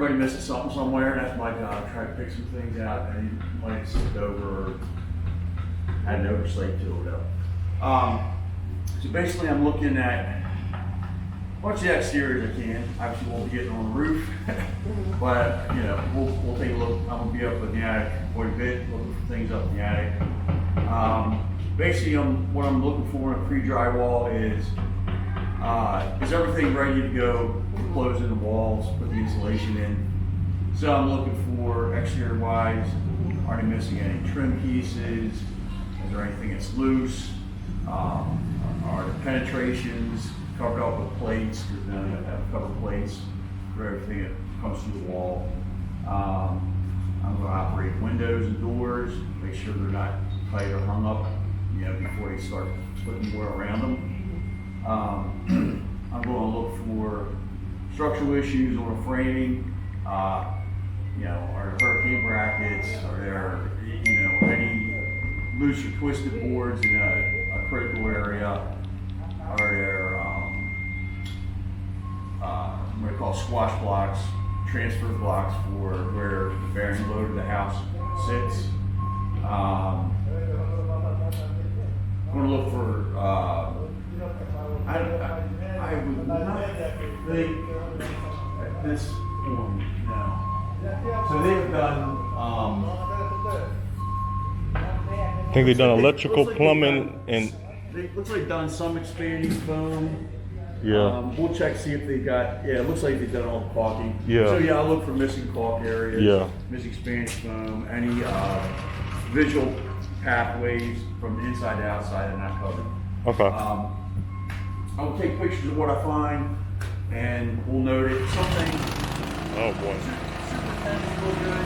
everybody misses something somewhere, and that's my job. Try to pick some things out that he might have skipped over or had an oversight to or whatever. So basically, I'm looking at as much of the exterior as I can. Obviously, won't be getting on the roof, but you know, we'll take a look. I'm gonna be up in the attic quite a bit, looking for things up in the attic. Basically, what I'm looking for in a pre-drywall is everything ready to go? Closing the walls, put the insulation in. So I'm looking for exterior wise. Are they missing any trim pieces? Is there anything that's loose? Are the penetrations covered up with plates? Because then I have to have cover plates for everything that comes through the wall. I'm going to operate windows and doors, make sure they're not tight or hung up, you know, before you start putting more around them. I'm going to look for structural issues on the framing. You know, are there hurricane brackets? Are there, you know, any loose or twisted boards in a critical area? Are there what I call squash blocks, transfer blocks for where the bearing load of the house sits? I'm going to look for, I would not think at this point, no. So they've done, I think they've done electrical, plumbing, and it looks like they've done some expanding foam. yeah. We'll check, see if they got, yeah, it looks like they've done all the caulking. Yeah. So yeah, I'll look for missing caulk areas. Yeah. Missing expanding foam, any visual pathways from the inside to outside and not covered. Okay. I will take pictures of what I find and we'll note it. Some things, Oh boy. superintendent's real good.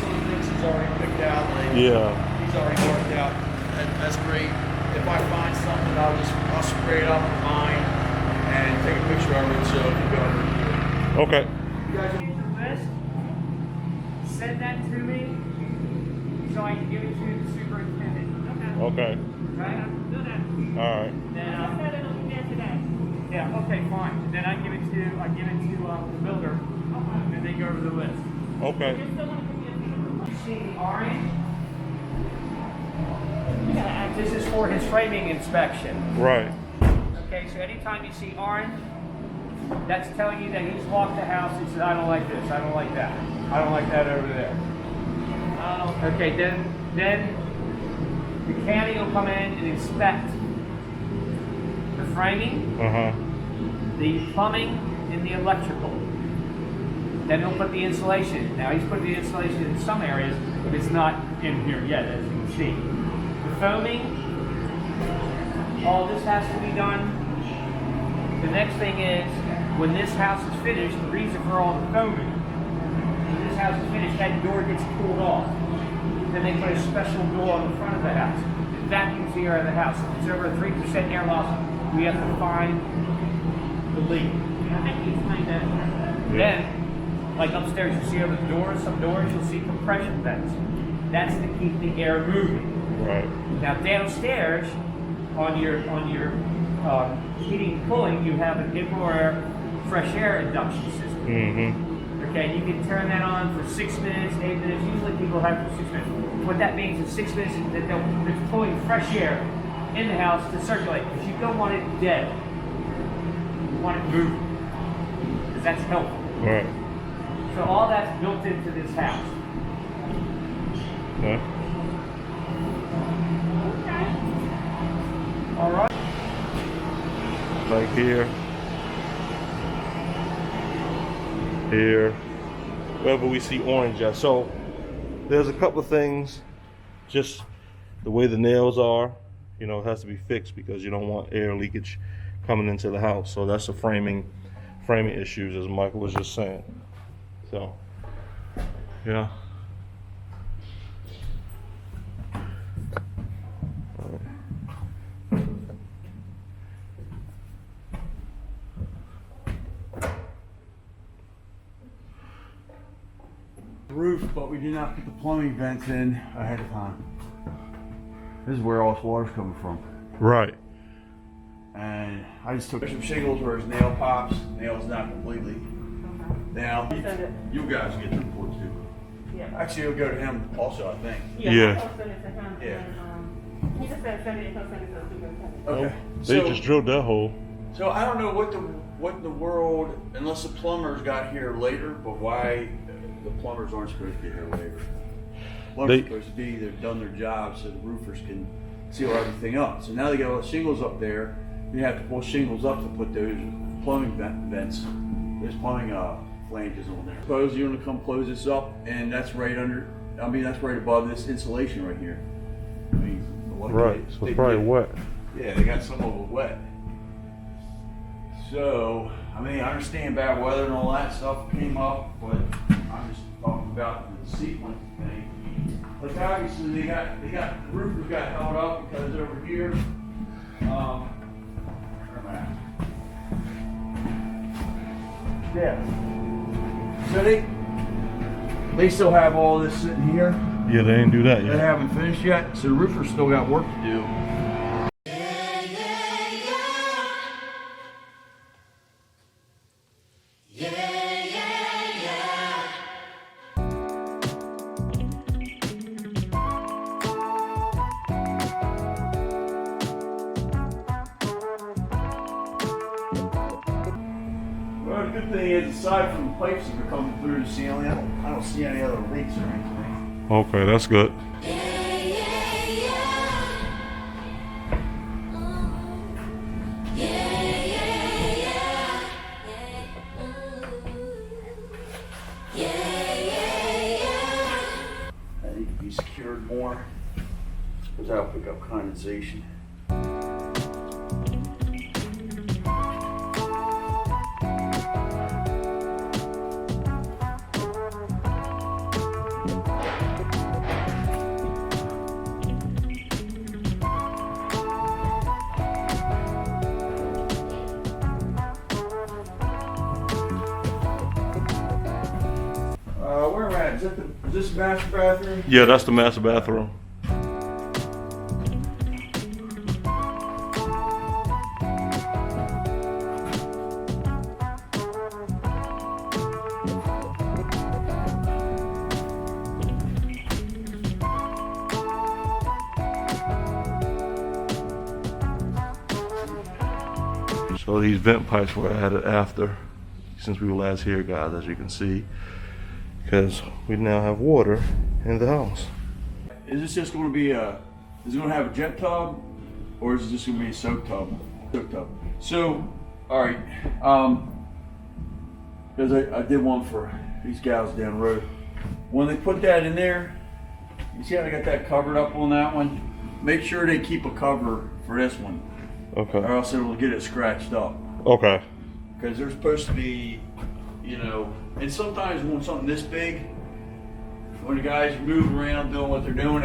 Some things he's already picked out. Like, Yeah. he's already worked out. That's great. If I find something, I'll spray it up with mine and take a picture of it so it can go over here. Okay. You guys List, send that to me so I can give it to the superintendent. Okay. Right? Do that. All right. Then yeah, okay, fine. And then I give it to the builder, and they go over the list. Okay. You see the orange? This is for his framing inspection. Right. Okay, so anytime you see orange, that's telling you that he's walked the house. He said, I don't like this, I don't like that, I don't like that over there. Okay, then the county will come in and inspect the framing, the plumbing, and the electrical. Then he'll put the insulation. Now he's put the insulation in some areas, but it's not in here yet, as you can see. The foaming, all this has to be done. The next thing is, when this house is finished, the reason for all the foaming, when this house is finished, that door gets pulled off. Then they put a special door on the front of the house. It vacuums the air of the house. If it's over a 3% air loss, we have to find the leak. I think you explained that. Then, like upstairs, you see over the doors, some doors, you'll see compression vents. That's to keep the air moving. Right. Now downstairs, on your heating and cooling, you have an indoor fresh air induction system. Mm-hmm. Okay, you can turn that on for 6 minutes, 8 minutes. Usually people have it for 6 minutes. What that means is 6 minutes is that it's pulling fresh air in the house to circulate. Because you don't want it dead. You want it moving. Because that's helpful. Right. So all that's built into this house. Okay. All right. Like here, wherever we see orange at. So there's a couple of things, just the way the nails are, you know, it has to be fixed because you don't want air leakage coming into the house. So that's the framing issues, as Michael was just saying. So, yeah. Roof, but we did not put the plumbing vents in ahead of time. This is where all this water's coming from. Right. And I just took some shingles where his nail pops. Nail's not completely Now, Send it. you guys get the report too. Yeah. Actually, it'll go to him also, I think. Yeah. I'll send it to him. Yeah. And, he just said send it and he'll send it to the superintendent. Okay. They just drilled that hole. So I don't know what in the world, unless the plumbers got here later, but why the plumbers aren't supposed to get here later. Plumbers are supposed to be, they've done their job so the roofers can seal everything up. So now they got all the shingles up there. You have to pull shingles up to put those plumbing vents, those plumbing flanges on there. Suppose you're gonna come close this up, and that's right under, that's right above this insulation right here. I mean, Right, so it's probably wet. Yeah, they got some of it wet. So, I understand bad weather and all that stuff came up, but I'm just talking about the sequence thing. Like obviously the roofers got held up because over here, where am I at? Yeah. So they still have all this sitting here. Yeah, they didn't do that They yet. haven't finished yet, so the roofers still got work to do. Well, the good thing is, aside from the pipes that are coming through the ceiling, I don't see any other leaks or anything. Okay, that's good. That need to be secured more, because that'll pick up condensation. Where am I at? Is this the master bathroom? Yeah, that's the master bathroom. So these vent pipes were added after, since we were last here, guys, as you can see, because we now have water in the house. Is this just going to be is it going to have a jet tub, or is it just going to be a soak tub? Soak tub. So, all right, because I did one for these gals down the road. When they put that in there, you see how they got that covered up on that one? Make sure they keep a cover for this one, or Okay. else it will get it scratched up. Okay. Because they're supposed to be, and sometimes when something this big, when the guys move around doing what they're doing,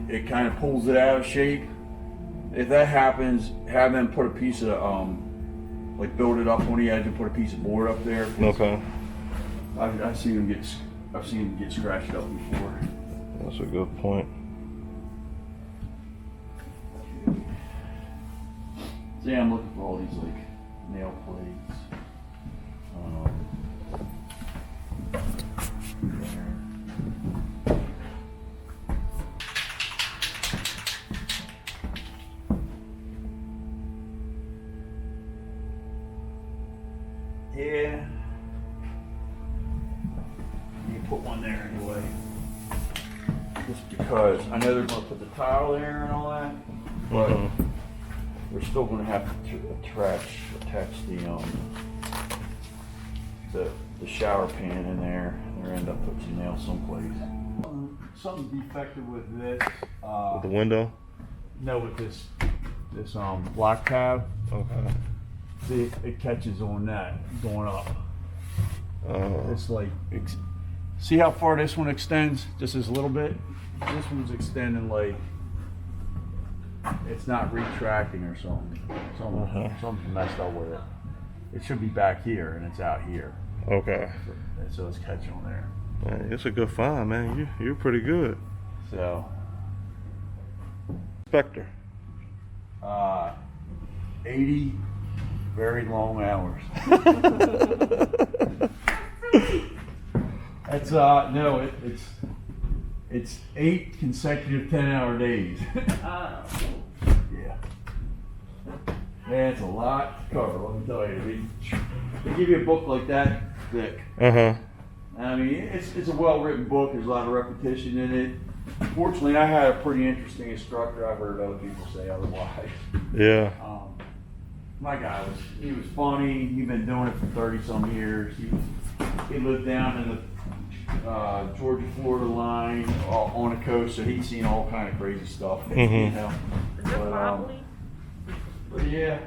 it kind of pulls it out of shape. If that happens, have them put a piece of, like build it up on the edge and put a piece of board up there. Okay. I've seen them get scratched up before. That's a good point. See, I'm looking for all these like nail plates. Yeah. You put one there anyway. Just because I know they're gonna put the tile there and all that, but Mhm. we're still gonna have to attach the shower pan in there. They're end up putting some nails someplace. Something defective with this. With the window? No, with this block tab. Okay. See, it catches on that going up. It's like, see how far this one extends? Just as a little bit. This one's extending like it's not retracting or something. Something messed up with it. It should be back here and it's out here. Okay. And so it's catching on there. Man, it's a good find, man. You're pretty good. So, Spectre. 80 very long hours. That's no, it's 8 consecutive 10-hour days. Yeah. Man, it's a lot to cover, let me tell you. I mean, they give you a book like that thick. Uh-huh. I mean, it's a well-written book. There's a lot of repetition in it. Fortunately, I had a pretty interesting instructor. I've heard other people say otherwise. Yeah. My guy he was funny. He'd been doing it for 30-some years. He lived down in the Georgia-Florida line on the coast, so he'd seen all kind of crazy stuff. Mm-hmm. You know. Is this wobbly? But yeah,